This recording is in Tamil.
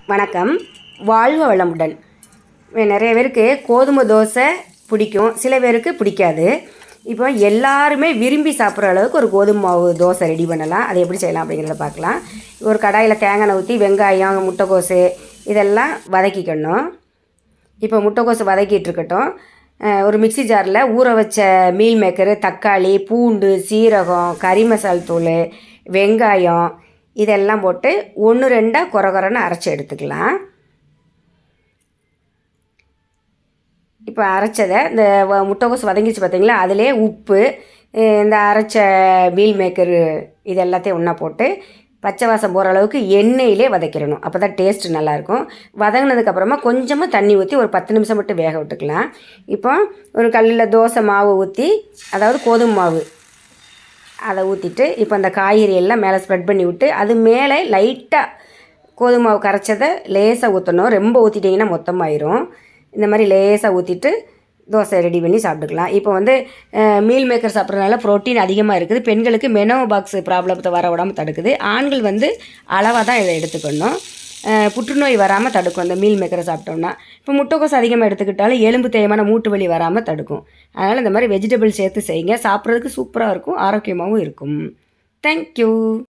வணக்கம். வாழ்க வளமுடன். நிறைய பேருக்கு கோதுமை தோசை பிடிக்கும், சில பேருக்கு பிடிக்காது. இப்போ எல்லாருமே விரும்பி சாப்பிட்ற அளவுக்கு ஒரு கோதுமை மாவு தோசை ரெடி பண்ணலாம். அதை எப்படி செய்யலாம் அப்படிங்கிறத பார்க்கலாம். ஒரு கடாயில் தேங்காய் எண்ணெய் ஊற்றி வெங்காயம், முட்டைக்கோசு இதெல்லாம் வதக்கிக்கணும். இப்போ முட்டைக்கோசு வதக்கிட்டு இருக்கட்டும். ஒரு மிக்சி ஜாரில் ஊற வச்ச மீல் மேக்கரு, தக்காளி, பூண்டு, சீரகம், கறி மசால் தூள், வெங்காயம் இதெல்லாம் போட்டு 1-2 கொரகொரன்னு அரைச்சி எடுத்துக்கலாம். இப்போ அரைச்சதை இந்த முட்டைக்கோசு வதங்கிச்சு பார்த்தீங்களா, அதிலே உப்பு, இந்த அரைச்ச மீல் மேக்கரு இது எல்லாத்தையும் ஒன்றா போட்டு பச்சை வாசம் போகிற அளவுக்கு எண்ணெயிலே வதக்கிடணும். அப்போ தான் டேஸ்ட்டு நல்லாயிருக்கும். வதங்கினதுக்கப்புறமா கொஞ்சமாக தண்ணி ஊற்றி ஒரு 10 நிமிஷம் மட்டும் வேக விட்டுக்கலாம். இப்போ ஒரு கல்லில் தோசை மாவு ஊற்றி, அதாவது கோதுமை மாவு அதை ஊற்றிட்டு, இப்போ அந்த காய்கறி எல்லாம் மேலே ஸ்ப்ரெட் பண்ணி விட்டு, அது மேலே லைட்டாக கோதுமை மாவு கரைச்சதை லேசாக ஊற்றணும். ரொம்ப ஊற்றிட்டிங்கன்னா மொத்தமாயிரும். இந்த மாதிரி லேசாக ஊற்றிட்டு தோசை ரெடி பண்ணி சாப்பிட்டுக்கலாம். இப்போ மீல் மேக்கர் சாப்பிட்றதுனால ப்ரோட்டீன் அதிகமாக இருக்குது. பெண்களுக்கு மெனோ பாக்ஸ் ப்ராப்ளத்தை வர விடாமல் தடுக்குது. ஆண்கள் அளவாக தான் இதை எடுத்துக்கணும். புற்றுநோய் வராமல் தடுக்கும் அந்த மீல் மேக்கரை சாப்பிட்டோம்னா. இப்போ முட்டைக்கோஸ் அதிகமாக எடுத்துக்கிட்டாலும் எலும்பு தேய்மான மூட்டு வலி வராமல் தடுக்கும். அதனால் இந்த மாதிரி வெஜிடபிள் சேர்த்து செய்யுங்க. சாப்பிட்றதுக்கு சூப்பராக இருக்கும், ஆரோக்கியமாகவும் இருக்கும். தேங்க்யூ.